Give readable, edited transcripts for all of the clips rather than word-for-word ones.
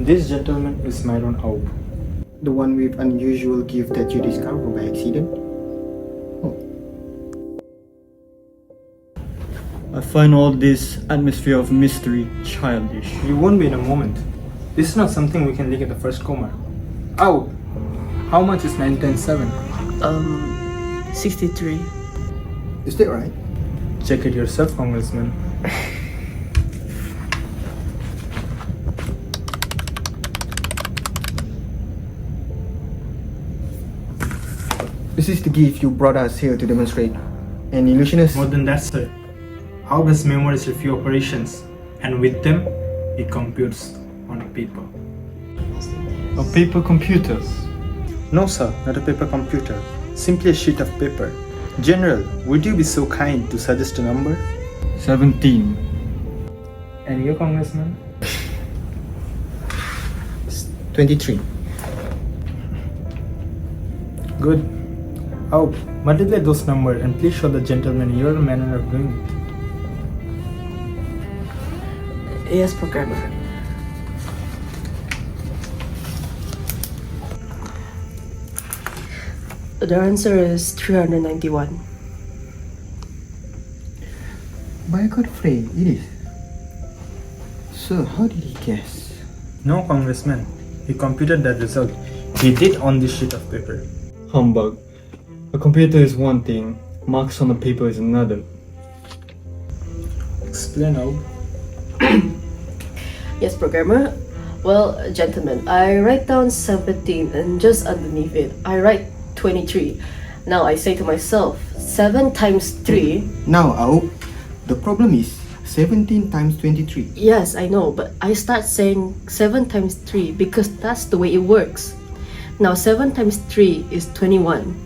This gentleman is Myron Aub. The one with unusual gift that you discovered by accident? I find all this atmosphere of mystery childish. You won't be in a moment. This is not something we can leak at the first comma. Aub, how much is 9 times 7? 63. Is that right? Check it yourself, Congressman. This is the gift you brought us here to demonstrate. An illusionist. More than that, sir. Aub has memorized a few operations, and with them, he computes on a paper. A paper computer. No, sir, not a paper computer. Simply a sheet of paper. General, would you be so kind to suggest a number? 17. And you, Congressman? 23. Good. Aub, multiply those numbers and please show the gentleman your manner of doing it. Yes, programmer. The answer is 391. By God afraid, it is. Sir, how did he guess? No, Congressman. He computed that result. He did on this sheet of paper. Humbug. A computer is one thing, marks on the paper is another. Explain, Aub. Yes, programmer. Well, gentlemen, I write down 17 and just underneath it, I write 23. Now I say to myself, 7 times 3. Now, Aub, the problem is 17 times 23. Yes, I know, but I start saying 7 times 3 because that's the way it works. Now 7 times 3 is 21.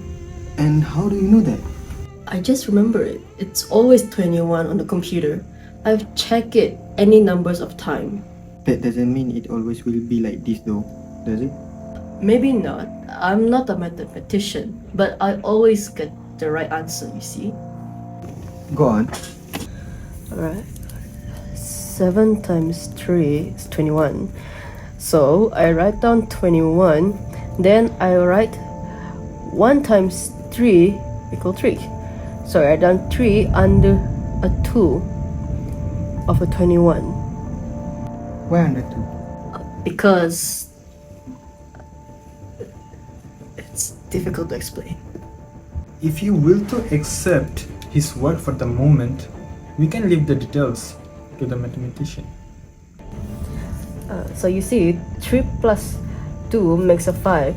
And how do you know that? I just remember it. It's always 21 on the computer. I've checked it any numbers of time. That doesn't mean it always will be like this though, does it? Maybe not. I'm not a mathematician, but I always get the right answer, you see. Go on. Alright. 7 times 3 is 21. So I write down 21, then I write 1 times 3 equal 3. So I write down 3 under a 2 of a 21. Why under 2? Because it's difficult to explain. If you will to accept his word for the moment, we can leave the details to the mathematician. So you see, 3 plus 2 makes a 5.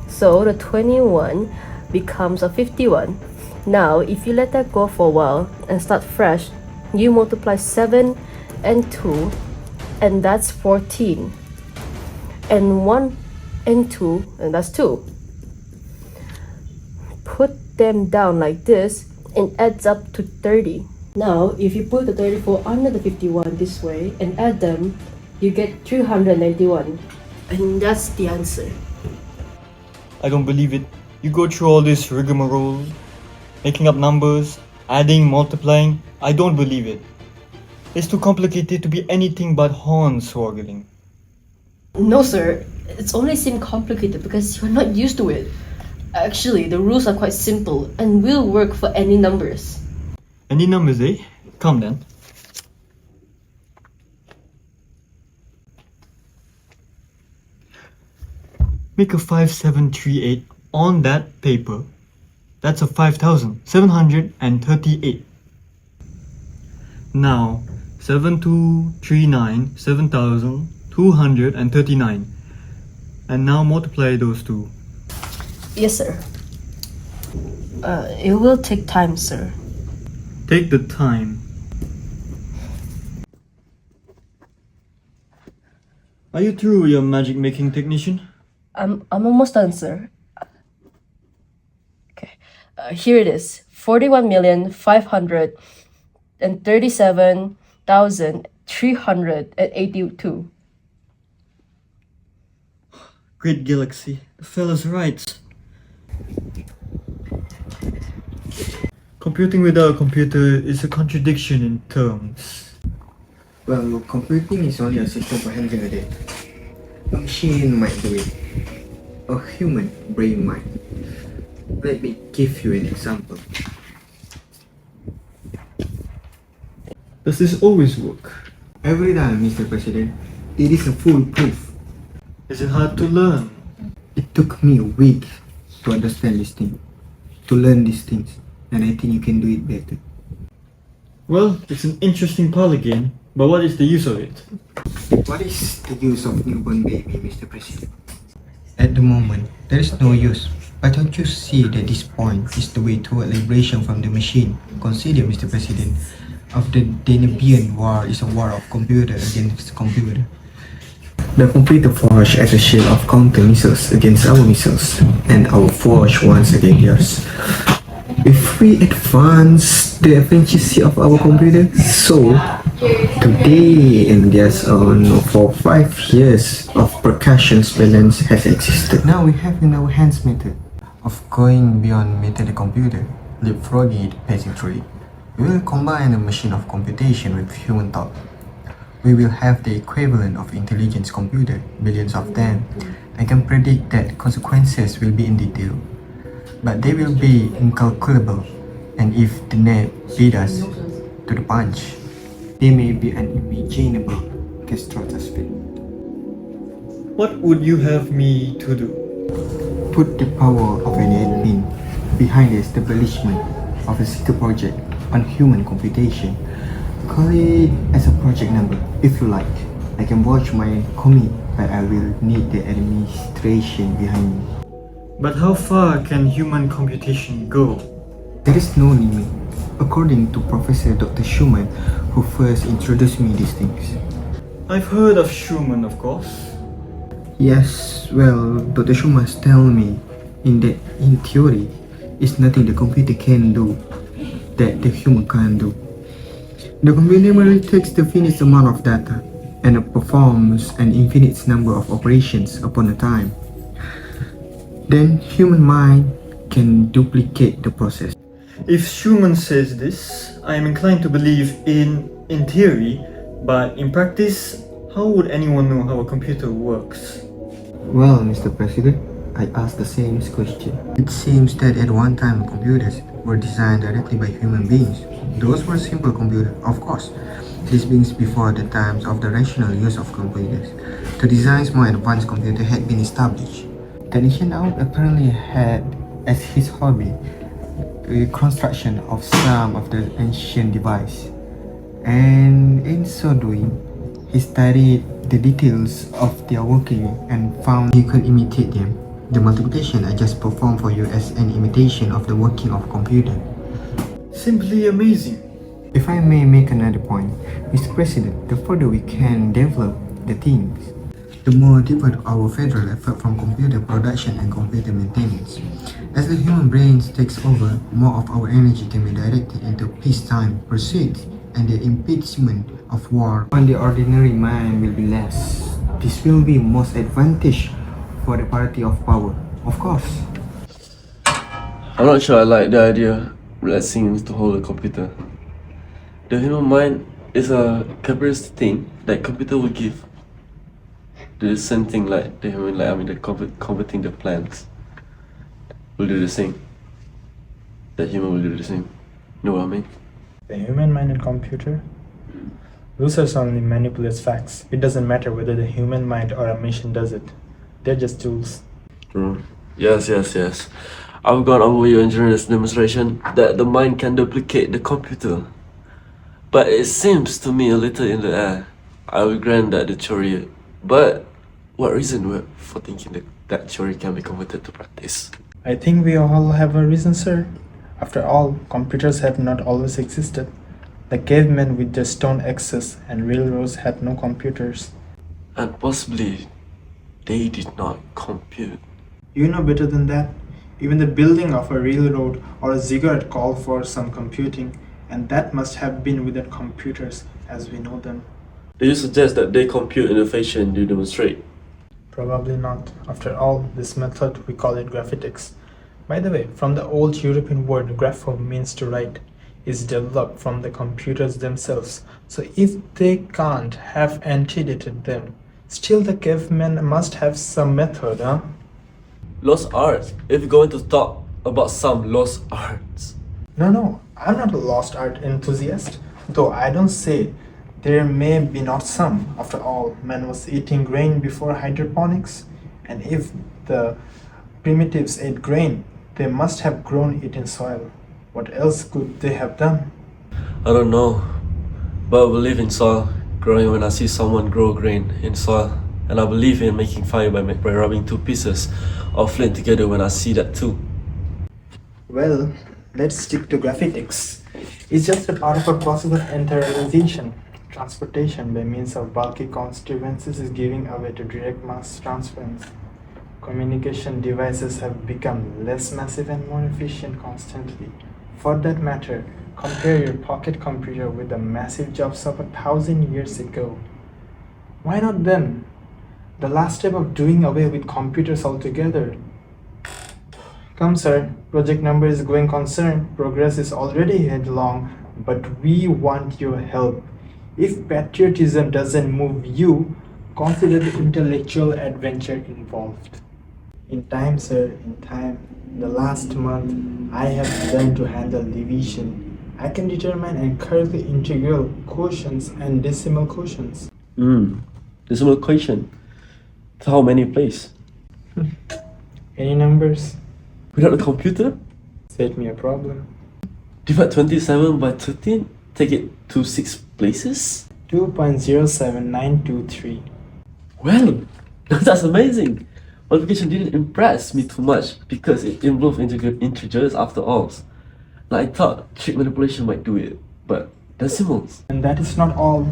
So the 21 becomes a 51. Now, if you let that go for a while and start fresh, you multiply 7 and 2, and that's 14. And 1 and 2, and that's 2. Put them down like this, and adds up to 30. Now, if you put the 34 under the 51 this way and add them, you get 391. And that's the answer. I don't believe it. You go through all this rigmarole, making up numbers, adding, multiplying. I don't believe it. It's too complicated to be anything but hornswoggling. No, sir. It's only seem complicated because you're not used to it. Actually, the rules are quite simple and will work for any numbers. Any numbers, eh? Come then. Make a 5738 on that paper. That's a 5,738. Now, 7239, 7,239. And now multiply those two. Yes, sir. It will take time, sir. Take the time. Are you through with your magic making technician? I'm almost done, sir. Okay. Here it is. 41,537,382. Great galaxy. The fella's right. Computing without a computer is a contradiction in terms. Well, computing is only a system for handling a day. A machine might do it. A human brain might. Let me give you an example. Does this always work? Every time, Mr. President, it is a foolproof. Is it hard to learn? It took me weeks to understand this thing, to learn these things, and I think you can do it better. Well, it's an interesting parlor game, but what is the use of it? What is the use of newborn baby, Mr. President? At the moment, there is no use. But don't you see that this point is the way toward liberation from the machine? Consider, Mr. President, of the Danubian War is a war of computer against computer. The computer forged as a shield of counter missiles against our missiles, and our forged ones against theirs. If we advance the efficiency of our computer, so today in just for 5 years of percussion balance has existed. Now we have in our hands method of going beyond method the computer, leapfrogging it, passing through it. We will combine a machine of computation with human thought. We will have the equivalent of intelligence computer, billions of them. I can predict that consequences will be in detail, but they will be incalculable, and if the net beat us to the punch, they may be unimaginable catastrophe. What would you have me to do? Put the power of an admin behind the establishment of a secret project on human computation. Call it as a project number if you like. I can watch my commit, but I will need the administration behind me. But how far can human computation go? There is no limit, according to Professor Dr. Schumann, who first introduced me these things. I've heard of Schumann, of course. Yes, well, Dr. Schumann tell me in theory, it's nothing the computer can do that the human can't do. The computer merely takes the finite amount of data and performs an infinite number of operations upon a time. Then human mind can duplicate the process. If Schumann says this, I am inclined to believe in theory, but in practice, how would anyone know how a computer works? Well, Mr. President, I asked the same question. It seems that at one time computers were designed directly by human beings. Those were simple computers, of course. These beings before the times of the rational use of computers. To design more advanced computers had been established. Technician Out apparently had as his hobby the construction of some of the ancient devices, and in so doing, he studied the details of their working and found he could imitate them. The multiplication I just performed for you as an imitation of the working of computer. Simply amazing. If I may make another point, Mr. President, the further we can develop the things, the more divert our federal effort from computer production and computer maintenance. As the human brain takes over, more of our energy can be directed into peacetime pursuits and the impeachment of war. On the ordinary mind will be less. This will be most advantage for the parity of power, of course. I'm not sure I like the idea of letting to hold a computer. The human mind is a capricious thing that computer will give. The same thing like the human, the converting the plants will do the same. The human will do the same. Know what I mean? The human mind and computer? Research only manipulates facts. It doesn't matter whether the human mind or a machine does it. They're just tools. Yes. I've gone over your engineer's demonstration that the mind can duplicate the computer. But it seems to me a little in the air. I will grant that the theory, but what reason for thinking that theory can be converted to practice? I think we all have a reason, sir. After all, computers have not always existed. The cavemen with their stone axes and railroads had no computers. And possibly they did not compute. You know better than that. Even the building of a railroad or a ziggurat called for some computing, and that must have been without computers as we know them. Do you suggest that they compute in the fashion you demonstrate? Probably not. After all, this method, we call it graphitics. By the way, from the old European word grapho means to write, is developed from the computers themselves. So if they can't have antedated them, Still, the cavemen must have some method, huh? Lost arts. If you're going to talk about some lost arts. No, I'm not a lost art enthusiast, though I don't say there may be not some. After all, man was eating grain before hydroponics, and if the primitives ate grain, they must have grown it in soil. What else could they have done? I don't know, but I believe in soil growing when I see someone grow grain in soil. And I believe in making fire by rubbing two pieces of flint together when I see that too. Well, let's stick to graphitics. It's just a part of a possible internalization. Transportation by means of bulky constituencies is giving away to direct mass transference. Communication devices have become less massive and more efficient constantly. For that matter, compare your pocket computer with the massive jobs of 1,000 years ago. Why not then? The last step of doing away with computers altogether. Come, sir, project number is going concern. Progress is already headlong, but we want your help. If patriotism doesn't move you, consider the intellectual adventure involved. In time, sir, in time. The last month, I have learned to handle division. I can determine and correctly integral quotients and decimal quotients. Decimal equation. How many place? Any numbers? Without a computer? Set me a problem. Divide 27 by 13? Take it to 6 places? 2.07923. Well, that's amazing. Multiplication didn't impress me too much because it involved integers after all. I thought trig manipulation might do it, but decimals. And that is not all.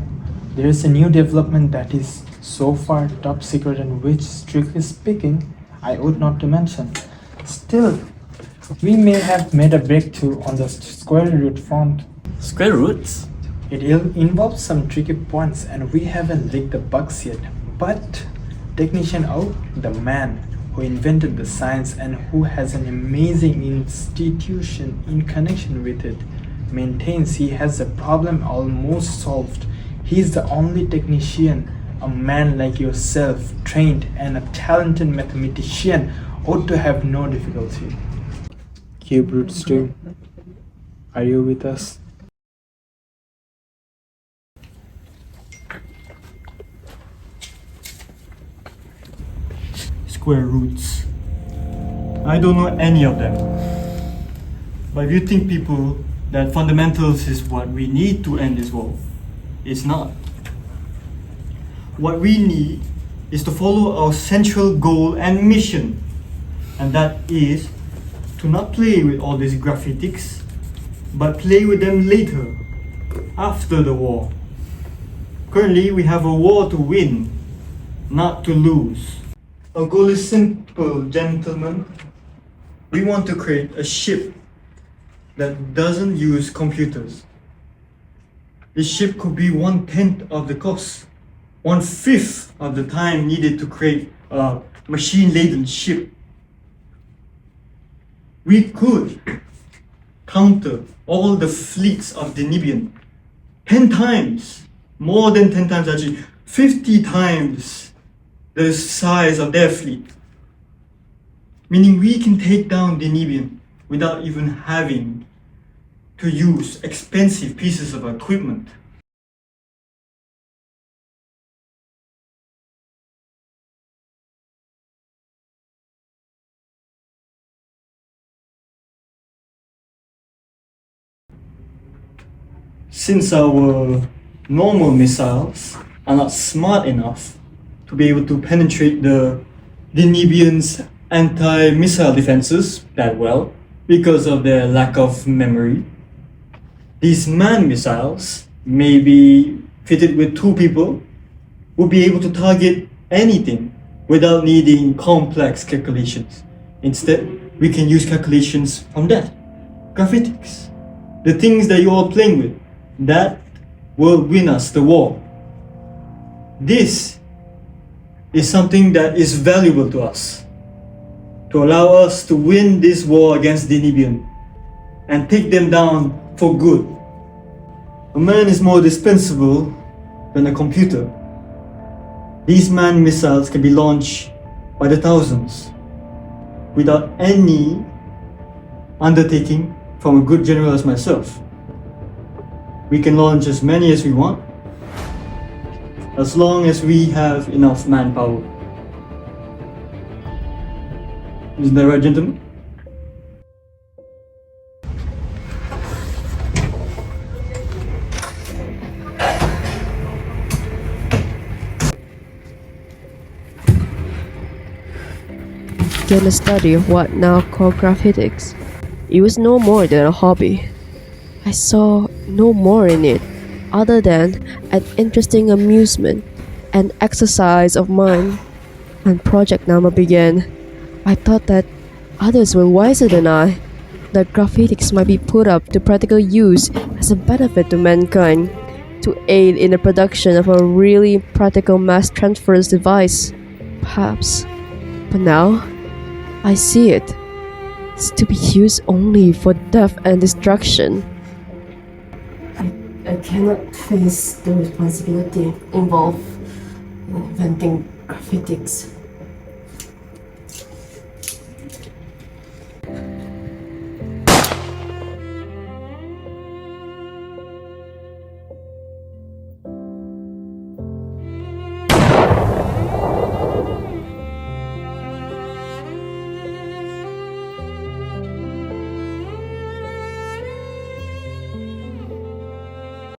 There is a new development that is so far top secret and which, strictly speaking, I ought not to mention. Still, we may have made a breakthrough on the square root font. Square roots? It involves some tricky points and we haven't licked the bugs yet. But technician O, the man who invented the science and who has an amazing institution in connection with it, maintains he has the problem almost solved. He is the only technician, a man like yourself, trained and a talented mathematician, ought to have no difficulty. Cube roots too. Are you with us? Square roots. I don't know any of them. But if you think, people, that fundamentals is what we need to end this war, it's not. What we need is to follow our central goal and mission, and that is to not play with all these graphitics, but play with them later, after the war. Currently, we have a war to win, not to lose. Our goal is simple, gentlemen. We want to create a ship that doesn't use computers. This ship could be 1/10 of the cost, 1/5 of the time needed to create a machine-laden ship. We could counter all the fleets of Denibian 10 times, more than 10 times actually, 50 times the size of their fleet. Meaning we can take down Denibian without even having to use expensive pieces of equipment. Since our normal missiles are not smart enough to be able to penetrate the Denibians' anti-missile defenses that well because of their lack of memory, these manned missiles, maybe fitted with 2 people, will be able to target anything without needing complex calculations. Instead, we can use calculations from that. Graphitics. The things that you're all playing with. That will win us the war. This is something that is valuable to us, to allow us to win this war against Denibian and take them down for good. A man is more dispensable than a computer. These manned missiles can be launched by the thousands without any undertaking from a good general as myself. We can launch as many as we want, as long as we have enough manpower. Isn't that right, gentlemen? Began a study of what now called graphitics. It was no more than a hobby. I saw no more in it other than an interesting amusement and exercise of mind. When Project Nama began, I thought that others were wiser than I, that graphitics might be put up to practical use as a benefit to mankind, to aid in the production of a really practical mass transference device, perhaps. But now, I see it. It's to be used only for death and destruction. I cannot face the responsibility involved in inventing graphitics.